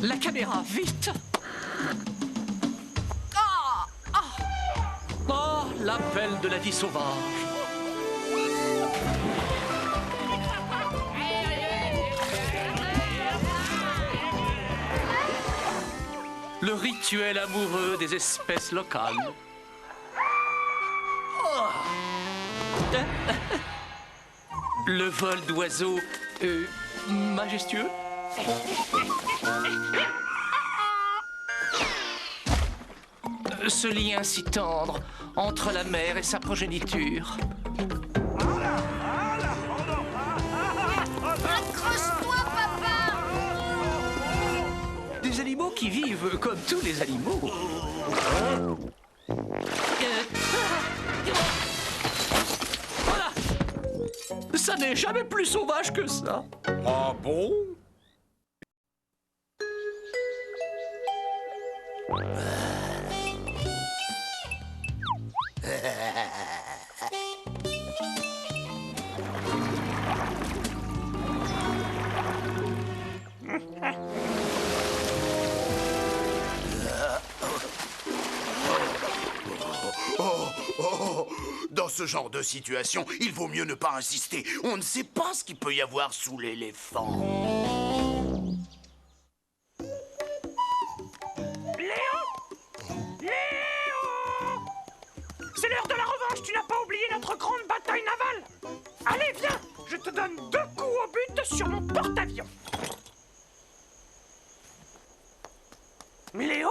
La caméra, vite! Ah! Ah! Oh, l'appel de la vie sauvage! Le rituel amoureux des espèces locales. Oh. Le vol d'oiseaux majestueux. Ce lien si tendre entre la mère et sa progéniture. Accroche-toi, papa! Des animaux qui vivent comme tous les animaux. Voilà. Ça n'est jamais plus sauvage que ça. Ah bon? Dans ce genre de situation, il vaut mieux ne pas insister. On ne sait pas ce qu'il peut y avoir sous l'éléphant. Léo! C'est l'heure de la revanche, tu n'as pas oublié notre grande bataille navale. Allez, viens, je te donne 2 coups au but sur mon porte-avions. Léo?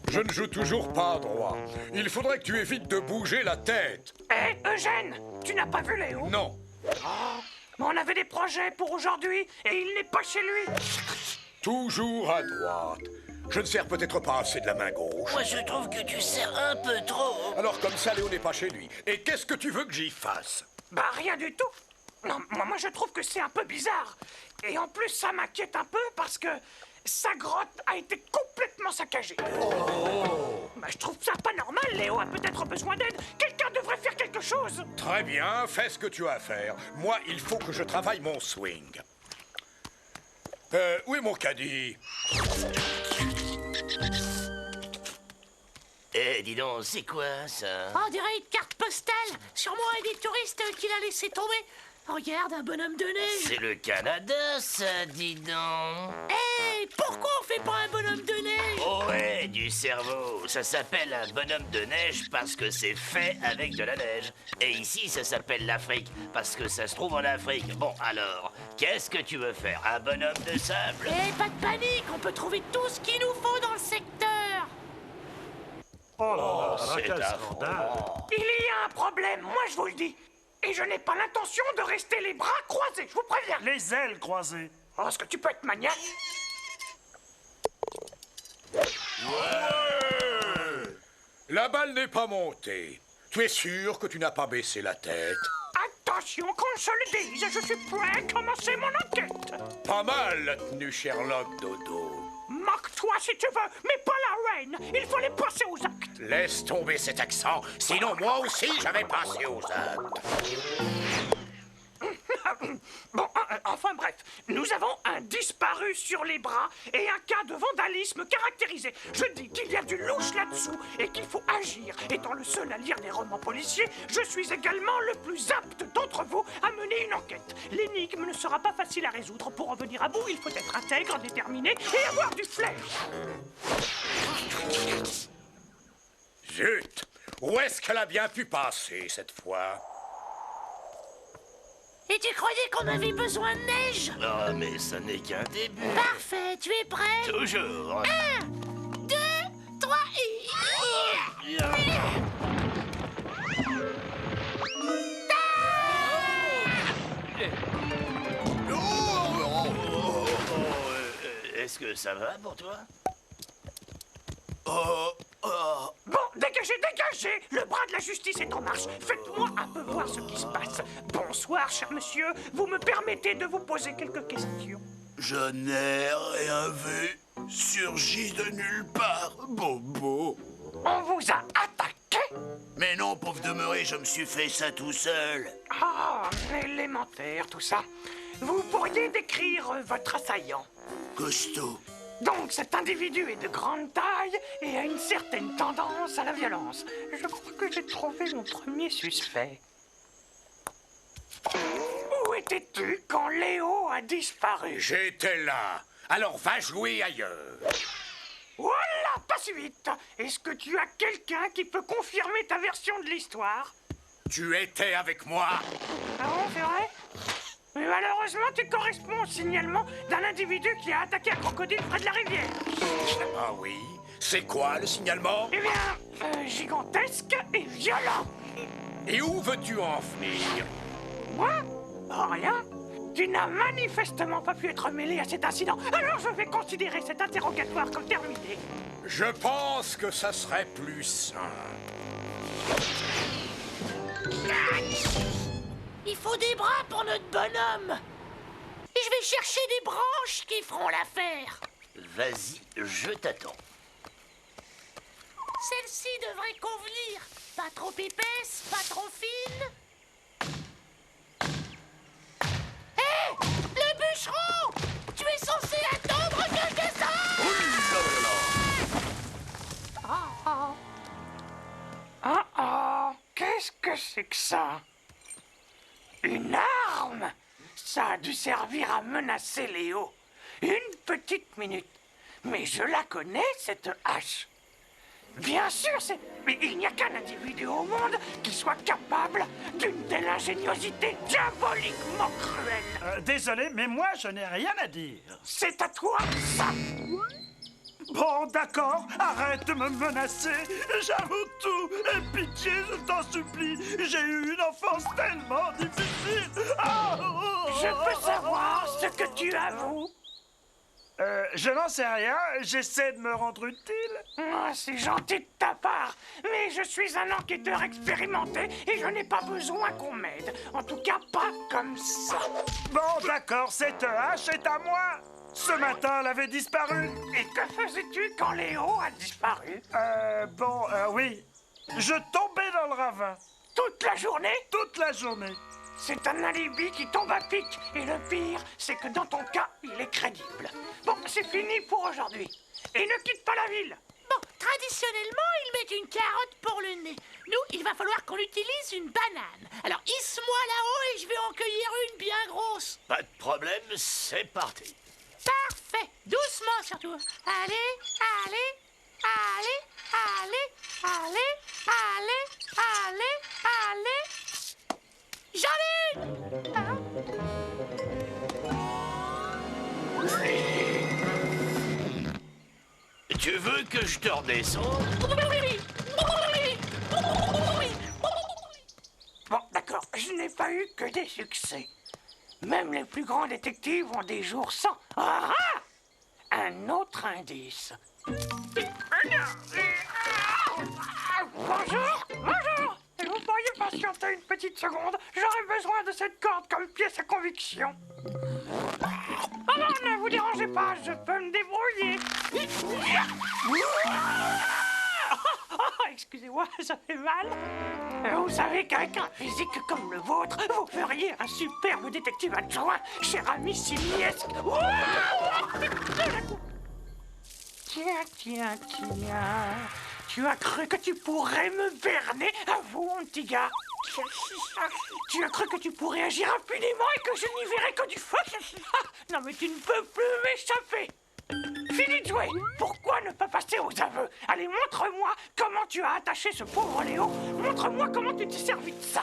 Je ne joue toujours pas droit. Il faudrait que tu évites de bouger la tête. Hé, Eugène, tu n'as pas vu Léo? Non. Mais on avait des projets pour aujourd'hui et il n'est pas chez lui. Toujours à droite. Je ne sers peut-être pas assez de la main gauche. Moi, je trouve que tu sers un peu trop. Alors comme ça, Léo n'est pas chez lui. Et qu'est-ce que tu veux que j'y fasse? Bah, rien du tout. Non, moi je trouve que c'est un peu bizarre. Et en plus, ça m'inquiète un peu parce que sa grotte a été complètement saccagée. Oh! Bah, je trouve ça pas normal. Léo a peut-être besoin d'aide. Quelqu'un devrait faire quelque chose. Très bien, fais ce que tu as à faire. Moi, il faut que je travaille mon swing. Où est mon caddie? Eh, dis donc, c'est quoi, ça? On dirait une carte postale. Sûrement un des touristes qui l'a laissé tomber. Regarde, un bonhomme de neige. C'est le Canada, ça, dis donc. Hé, pourquoi on fait pas un bonhomme de neige? Oh ouais, du cerveau. Ça s'appelle un bonhomme de neige parce que c'est fait avec de la neige. Et ici, ça s'appelle l'Afrique parce que ça se trouve en Afrique. Bon, alors, qu'est-ce que tu veux faire? Un bonhomme de sable? Hé, pas de panique, on peut trouver tout ce qu'il nous faut dans le secteur. Oh, c'est affreux. Il y a un problème, moi je vous le dis. Et je n'ai pas l'intention de rester les bras croisés, je vous préviens. Les ailes croisées. Oh, est-ce que tu peux être maniaque? La balle n'est pas montée. Tu es sûr que tu n'as pas baissé la tête? Attention qu'on se le dise, je suis prêt à commencer mon enquête. Pas mal la tenue Sherlock, Dodo. Moque-toi si tu veux, mais pas la reine. Il faut les passer aux actes. Laisse tomber cet accent, sinon moi aussi j'avais passé aux actes. Bon, enfin bref, nous avons un disparu sur les bras et un cas de vandalisme caractérisé. Je dis qu'il y a du louche là-dessous et qu'il faut agir. Étant le seul à lire des romans policiers, je suis également le plus apte d'entre vous à mener une enquête. L'énigme ne sera pas facile à résoudre. Pour en venir à bout, il faut être intègre, déterminé et avoir du flair. Zut! Où est-ce qu'elle a bien pu passer cette fois? Et tu croyais qu'on avait besoin de neige? Oh, mais ça n'est qu'un début. Parfait, tu es prêt? Toujours. 1, 2, 3 et... Est-ce que ça va pour toi? Bon, dégagez, dégagez! Le bras de la justice est en marche. Faites-moi un peu voir ce qui se passe. Bonsoir, cher monsieur. Vous me permettez de vous poser quelques questions? Je n'ai rien vu. Surgit de nulle part, Bobo. On vous a attaqué? Mais non, pauvre demeuré, je me suis fait ça tout seul. Ah, élémentaire, tout ça. Vous pourriez décrire votre assaillant? Costaud. Donc cet individu est de grande taille et a une certaine tendance à la violence. Je crois que j'ai trouvé mon premier suspect. Où étais-tu quand Léo a disparu? J'étais là. Alors va jouer ailleurs. Voilà, pas si vite. Est-ce que tu as quelqu'un qui peut confirmer ta version de l'histoire? Tu étais avec moi. Ah bon, c'est vrai? Mais malheureusement, tu corresponds au signalement d'un individu qui a attaqué un crocodile près de la rivière. Ah oui? C'est quoi le signalement? Eh bien, gigantesque et violent. Et où veux-tu en venir? Moi? Oh, rien. Tu n'as manifestement pas pu être mêlé à cet incident. Alors je vais considérer cet interrogatoire comme terminé. Je pense que ça serait plus simple. Il faut des bras pour notre bonhomme. Et je vais chercher des branches qui feront l'affaire. Vas-y, je t'attends. Celle-ci devrait convenir. Pas trop épaisse, pas trop fine. Hé, le bûcheron! Tu es censé attendre quelque chose! Qu'est-ce que c'est que ça? Une arme? Ça a dû servir à menacer Léo. Une petite minute. Mais je la connais, cette hache. Bien sûr, c'est... Mais il n'y a qu'un individu au monde qui soit capable d'une telle ingéniosité diaboliquement cruelle. Désolé, mais moi, je n'ai rien à dire. C'est à toi, ça! Bon, d'accord, arrête de me menacer. J'avoue tout. Et pitié, je t'en supplie. J'ai eu une enfance tellement difficile. Ah, Je peux savoir ce que tu avoues? Je n'en sais rien. J'essaie de me rendre utile. Ah, c'est gentil de ta part, mais je suis un enquêteur expérimenté et je n'ai pas besoin qu'on m'aide. En tout cas, pas comme ça. Bon, d'accord, cette hache est à moi. Ce matin, elle avait disparu. Et que faisais-tu quand Léo a disparu? Oui. Je tombais dans le ravin. Toute la journée? Toute la journée. C'est un alibi qui tombe à pic. Et le pire, c'est que dans ton cas, il est crédible. Bon, c'est fini pour aujourd'hui. Et ne quitte pas la ville. Bon, traditionnellement, ils mettent une carotte pour le nez. Nous, il va falloir qu'on utilise une banane. Alors, hisse-moi là-haut et je vais en cueillir une bien grosse. Pas de problème, c'est parti. Parfait. Doucement, surtout. Allez, allez, allez, allez, allez, allez, allez, allez. J'en ai une! Tu veux que je te redescende? Bon, d'accord, je n'ai pas eu que des succès. Même les plus grands détectives ont des jours sans. Ah ah! Un autre indice. Bonjour, bonjour. Vous pourriez patienter une petite seconde? J'aurais besoin de cette corde comme pièce à conviction. Oh non, ne vous dérangez pas, je peux me débrouiller. Excusez-moi, ça fait mal. Vous savez qu'avec un physique comme le vôtre, vous feriez un superbe détective adjoint, cher ami simiesque. Tiens. Tu as cru que tu pourrais me berner? Avoue, mon petit gars. Tu as cru que tu pourrais agir impunément et que je n'y verrais que du feu? Non, mais tu ne peux plus m'échapper. Fini de jouer. Pourquoi ne pas passer aux aveux? Allez, montre-moi comment tu as attaché ce pauvre Léo. Montre-moi comment tu t'es servi de ça.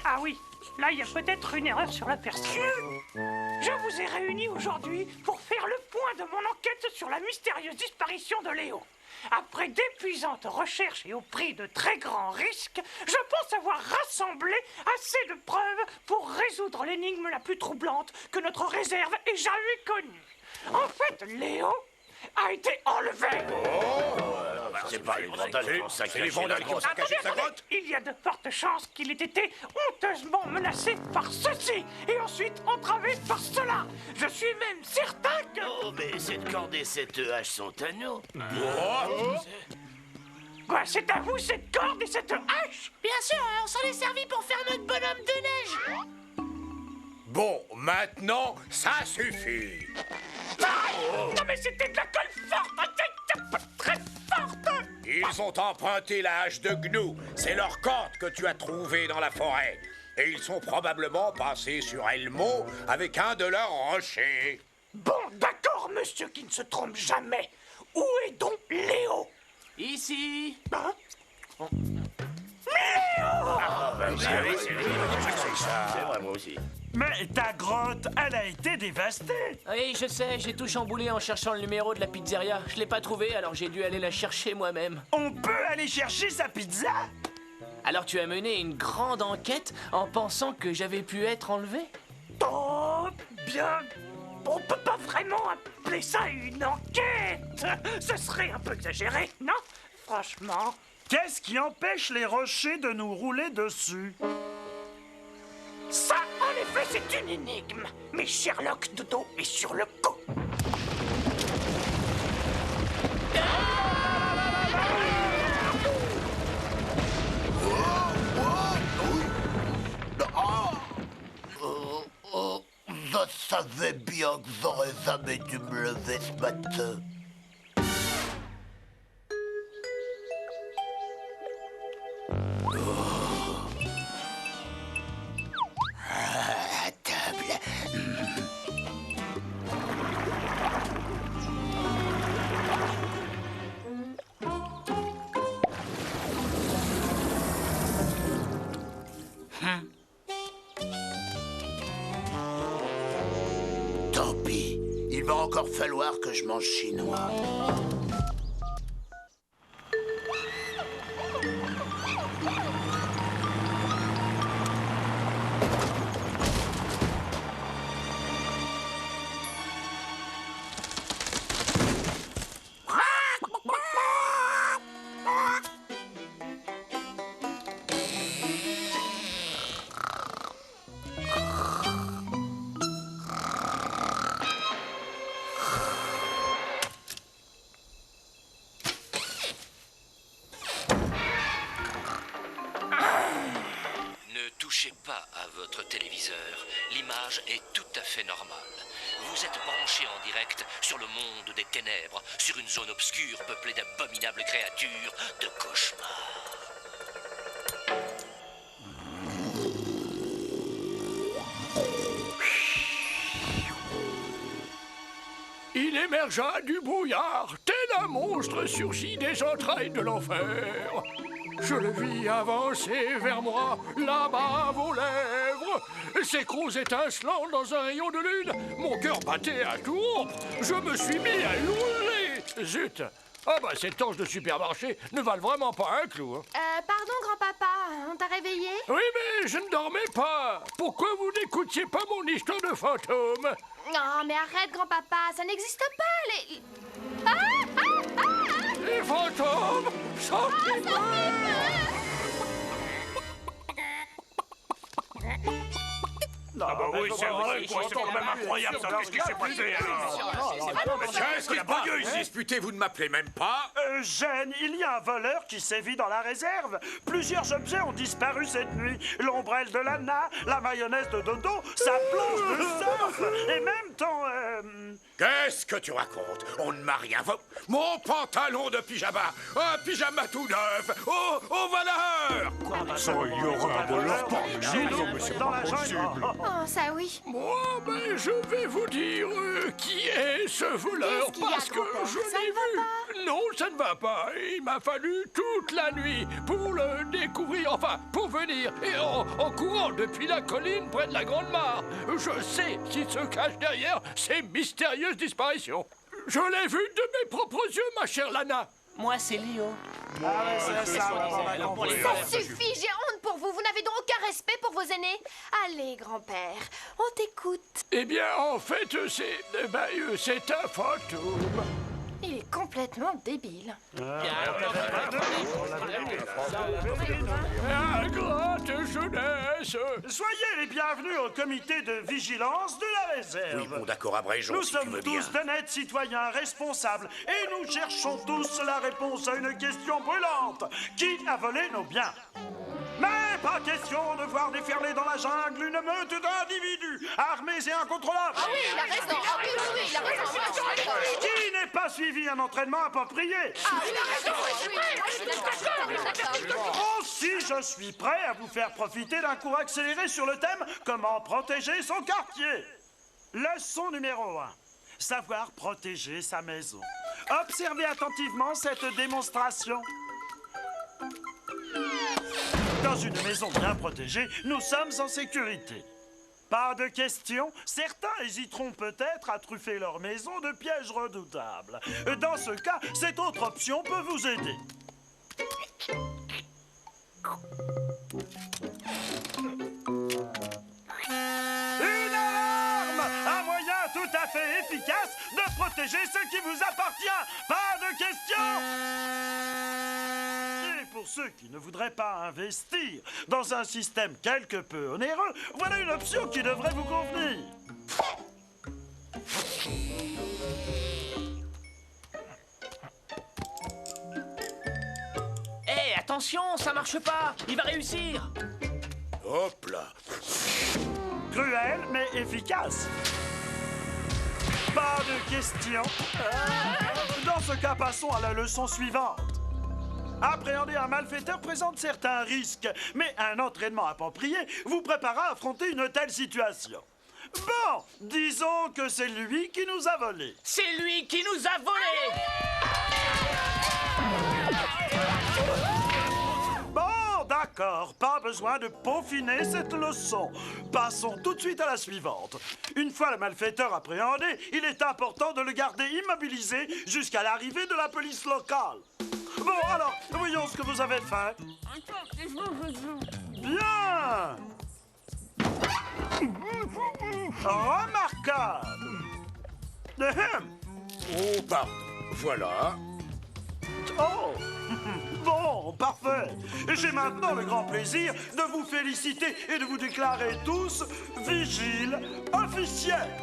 Ah oui, là, il y a peut-être une erreur sur la personne. Je vous ai réunis aujourd'hui pour faire le point de mon enquête sur la mystérieuse disparition de Léo. Après d'épuisantes recherches et au prix de très grands risques, je pense avoir rassemblé assez de preuves pour résoudre l'énigme la plus troublante que notre réserve ait jamais connue. En fait, Léo a été enlevé. C'est pas les vandales qui ont C'est les saccagé la vandales qui ont grotte. saccagé sa Attendez, grotte. il y a de fortes chances qu'il ait été honteusement menacé par ceci et ensuite entravé par cela. Je suis même certain que... Oh, mais cette corde et cette hache sont à nous. Quoi, c'est à vous cette corde et cette hache? Bien sûr, on s'en est servi pour faire notre bonhomme de neige. Bon, maintenant, ça suffit. Non mais c'était de la colle forte, très forte. Ils ont emprunté la hache de Gnou. C'est leur corde que tu as trouvée dans la forêt. Et ils sont probablement passés sur Elmo avec un de leurs rochers. Bon, d'accord, monsieur qui ne se trompe jamais. Où est donc Léo? Ici. Hein? C'est vrai, moi aussi. Mais ta grotte, elle a été dévastée. Oui, je sais, j'ai tout chamboulé en cherchant le numéro de la pizzeria. Je l'ai pas trouvé, alors j'ai dû aller la chercher moi-même. On peut aller chercher sa pizza? Alors tu as mené une grande enquête en pensant que j'avais pu être enlevé? Oh, bien... On peut pas vraiment appeler ça une enquête. Ce serait un peu exagéré, non? Franchement... Qu'est-ce qui empêche les rochers de nous rouler dessus? Ça, en effet, c'est une énigme. Mais Sherlock Dodo est sur le coup. Je savais bien que j'aurais jamais dû me lever ce matin. À table. Tant pis, il va encore falloir que je mange chinois. Ne touchez pas à votre téléviseur. L'image est tout à fait normale. Vous êtes branché en direct sur le monde des ténèbres, sur une zone obscure peuplée d'abominables créatures, de cauchemars. Il émergea du brouillard, tel un monstre surgit des entrailles de l'enfer. Je le vis avancer vers moi, là-bas à vos lèvres. Ses crocs étincelants dans un rayon de lune. Mon cœur battait à tout rompre. Je me suis mis à hurler. Zut! Ah bah ces torches de supermarché ne valent vraiment pas un clou. Hein. Pardon, grand-papa, on t'a réveillé? Oui, mais je ne dormais pas. Pourquoi vous n'écoutiez pas mon histoire de fantôme? Non, mais arrête, grand-papa, ça n'existe pas, les... Les fantômes! Sortez-moi! Ah bah oui, c'est vrai, quoi, c'est quand même incroyable, ça. Qu'est-ce qui s'est passé, alors? Qu'est-ce qui se passe? Vous disputez, vous ne m'appelez même pas? Eugène, il y a un voleur qui sévit dans la réserve. Plusieurs objets ont disparu cette nuit. L'ombrelle de Lana, la mayonnaise de Dodo, sa planche de surf, et même ton... Qu'est-ce que tu racontes? On ne m'a rien volé. Mon pantalon de pyjama, un pyjama tout neuf, au voleur! Il y aura un voleur chez nous, dans la jungle. Oh, ça oui. Moi, ben, je vais vous dire qui est ce voleur, Qu'est-ce qu'il y a, parce que grand-père? je Ça l'ai ne va vu. Non, ça ne va pas. Il m'a fallu toute la nuit pour le découvrir, enfin, pour venir, et en courant depuis la colline près de la Grande Mare. Je sais qui se cache derrière ces mystérieuses disparitions. Je l'ai vu de mes propres yeux, ma chère Lana. Moi, c'est Lio. Ça suffit, j'ai honte pour vous. Vous n'avez donc aucun respect pour vos aînés. Allez, grand-père, on t'écoute. Eh bien, en fait, c'est un fantôme. Il est complètement... complètement débile. Ingrate jeunesse! Soyez les bienvenus au comité de vigilance de la réserve. Oui, bon, d'accord, abrégeons, Nous si tu sommes veux tous bien. d'honnêtes citoyens responsables et nous cherchons tous la réponse à une question brûlante. Qui a volé nos biens? Mais pas question de voir déferler dans la jungle une meute d'individus armés et incontrôlables. Ah oui, il a raison. Ah oui, oui, il a raison. Moi, je suis d'accord. Qui n'est pas suivi un entraînement approprié? Ah oui, il a raison. Oui, moi, je suis d'accord. Aussi, je suis prêt à vous faire profiter d'un cours accéléré sur le thème « Comment protéger son quartier ». Leçon numéro 1. Savoir protéger sa maison. Observez attentivement cette démonstration. Dans une maison bien protégée, nous sommes en sécurité. Pas de question, certains hésiteront peut-être à truffer leur maison de pièges redoutables. Dans ce cas, cette autre option peut vous aider. Une alarme! Un moyen tout à fait efficace de protéger ce qui vous appartient. Pas de question! Et pour ceux qui ne voudraient pas investir dans un système quelque peu onéreux, voilà une option qui devrait vous convenir. Hé, attention, ça marche pas. Il va réussir. Hop là! Cruel, mais efficace. Pas de question. Dans ce cas, passons à la leçon suivante. Appréhender un malfaiteur présente certains risques, mais un entraînement approprié vous préparera à affronter une telle situation. Bon, disons que c'est lui qui nous a volés. C'est lui qui nous a volés. Bon, d'accord, pas besoin de peaufiner cette leçon. Passons tout de suite à la suivante. Une fois le malfaiteur appréhendé, il est important de le garder immobilisé jusqu'à l'arrivée de la police locale. Bon, alors, voyons ce que vous avez fait. Bien! Remarquable! Oh, pardon. Voilà. Oh! Bon, parfait. J'ai maintenant le grand plaisir de vous féliciter et de vous déclarer tous vigiles officiels.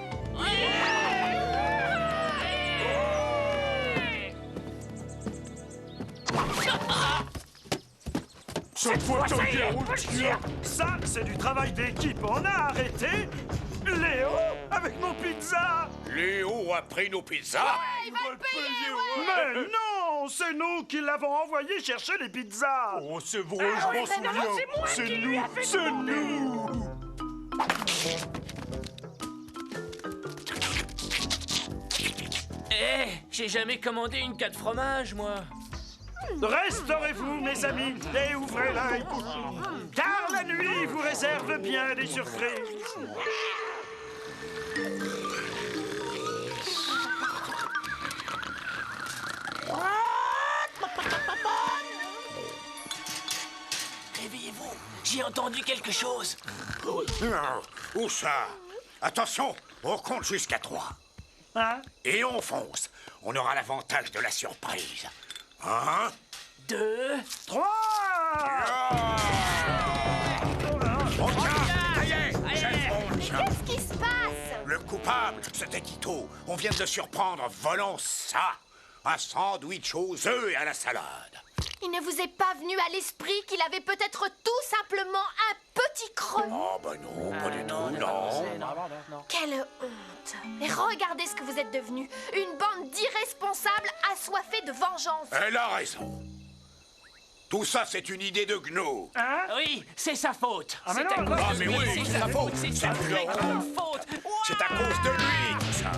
Cette fois, t'en viens. Ça, c'est du travail d'équipe. On a arrêté Léo avec mon pizza. Léo a pris nos pizzas. Il va le payer, Mais non, c'est nous qui l'avons envoyé chercher les pizzas. Oh, c'est vrai, je m'en souviens. C'est nous, c'est nous. Hé, j'ai jamais commandé une 4 fromages, moi. Restaurez-vous, mes amis, et ouvrez l'œil. Car la nuit vous réserve bien des surprises. Réveillez-vous, j'ai entendu quelque chose. Où ça? Attention, on compte jusqu'à 3. Hein? Et on fonce. On aura l'avantage de la surprise. 1, 2, 3! on tient. Ça y est, je Mais fonce. qu'est-ce qui se passe? Le coupable, c'était Tito. On vient de le surprendre volant ça. Un sandwich aux œufs et à la salade. Il ne vous est pas venu à l'esprit qu'il avait peut-être tout simplement un petit creux? Oh, ben non, pas du tout, non. Quelle honte! Et regardez ce que vous êtes devenus. Une bande d'irresponsables assoiffés de vengeance. Elle a raison. Tout ça, c'est une idée de Gno. Hein? oui, c'est sa faute. Ah, mais C'est à non, cause ah, de mais lui, oui, c'est sa faute. C'est C'est sa plus très grave. grande faute. C'est à cause de lui, tout ça.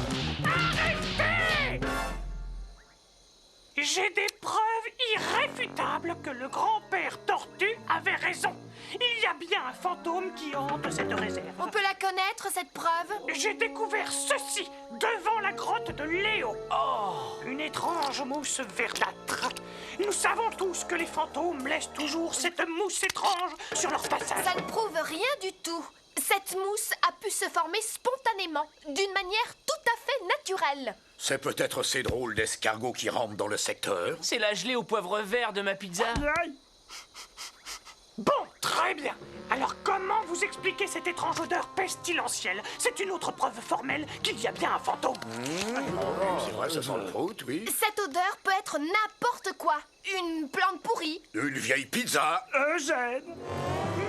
J'ai des preuves irréfutables que le grand-père Tortue avait raison. Il y a bien un fantôme qui hante cette réserve. On peut la connaître, cette preuve? J'ai découvert ceci devant la grotte de Léo. Oh, une étrange mousse verdâtre. Nous savons tous que les fantômes laissent toujours cette mousse étrange sur leur passage. Ça ne prouve rien du tout. Cette mousse a pu se former spontanément, d'une manière tout à fait naturelle. C'est peut-être ces drôles d'escargots qui rampent dans le secteur. C'est la gelée au poivre vert de ma pizza. Aïe. Bon, très bien. Alors comment vous expliquez cette étrange odeur pestilentielle? C'est une autre preuve formelle qu'il y a bien un fantôme. C'est vrai, ça sent le croûte, oui. Cette odeur peut être n'importe quoi. Une plante pourrie. Une vieille pizza. Eugène.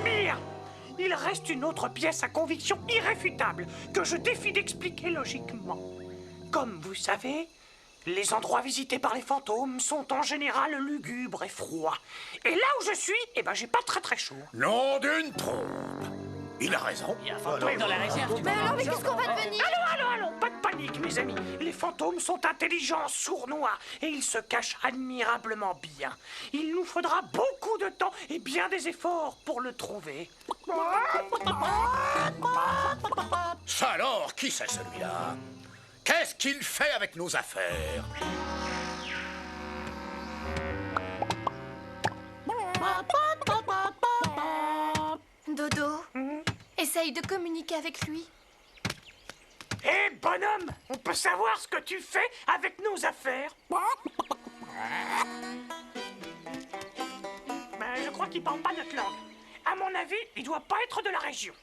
Bien. Il reste une autre pièce à conviction irréfutable que je défie d'expliquer logiquement. Comme vous savez, les endroits visités par les fantômes sont en général lugubres et froids. Et là où je suis, eh ben j'ai pas très chaud. Nom d'une trompe. Il a raison. Il y a un fantôme dans la réserve. Mais alors, mais qu'est-ce qu'on va devenir? Allons, pas de panique, mes amis. Les fantômes sont intelligents, sournois, et ils se cachent admirablement bien. Il nous faudra beaucoup de temps et bien des efforts pour le trouver. Ça alors, qui c'est celui-là? Qu'est-ce qu'il fait avec nos affaires? Dodo, essaye de communiquer avec lui. Hé, bonhomme, on peut savoir ce que tu fais avec nos affaires? Ben, je crois qu'il parle pas notre langue. À mon avis, il doit pas être de la région.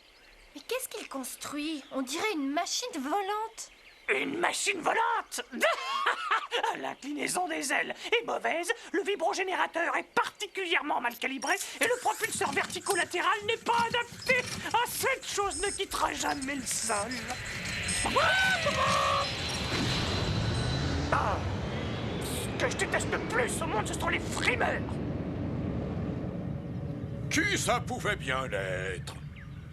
Mais qu'est-ce qu'il construit? On dirait une machine volante. Une machine volante! L'inclinaison des ailes est mauvaise, le vibrogénérateur est particulièrement mal calibré et le propulseur verticolatéral n'est pas adapté. Ah, cette chose ne quittera jamais le sol. Ah, ce que je déteste le plus au monde, ce sont les frimeurs. Qui ça pouvait bien l'être?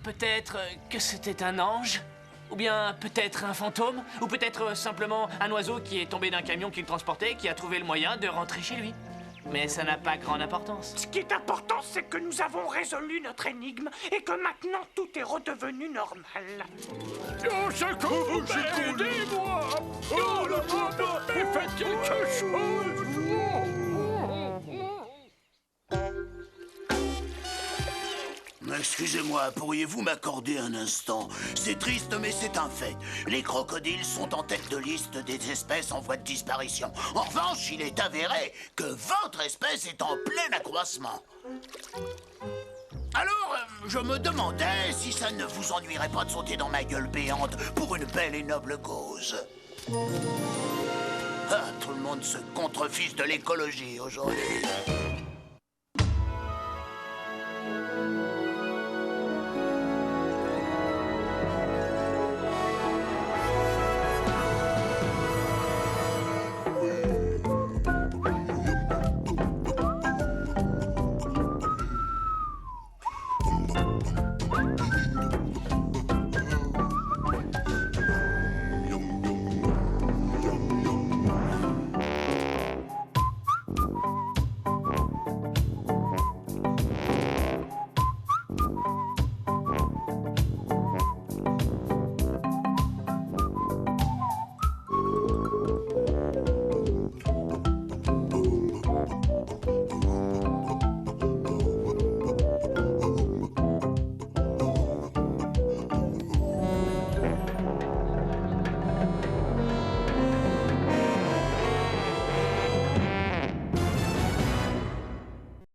Peut-être que c'était un ange? Ou bien peut-être un fantôme? Ou peut-être simplement un oiseau qui est tombé d'un camion qui le transportait et qui a trouvé le moyen de rentrer chez lui? Mais ça n'a pas grande importance. Ce qui est important, c'est que nous avons résolu notre énigme et que maintenant tout est redevenu normal. Au secours, aidez-moi! Oh, le papa, faites quelque chose! Excusez-moi, pourriez-vous m'accorder un instant? C'est triste, mais c'est un fait. Les crocodiles sont en tête de liste des espèces en voie de disparition. En revanche, il est avéré que votre espèce est en plein accroissement. Alors, je me demandais si ça ne vous ennuierait pas de sauter dans ma gueule béante pour une belle et noble cause. Ah, tout le monde se contrefiche de l'écologie aujourd'hui.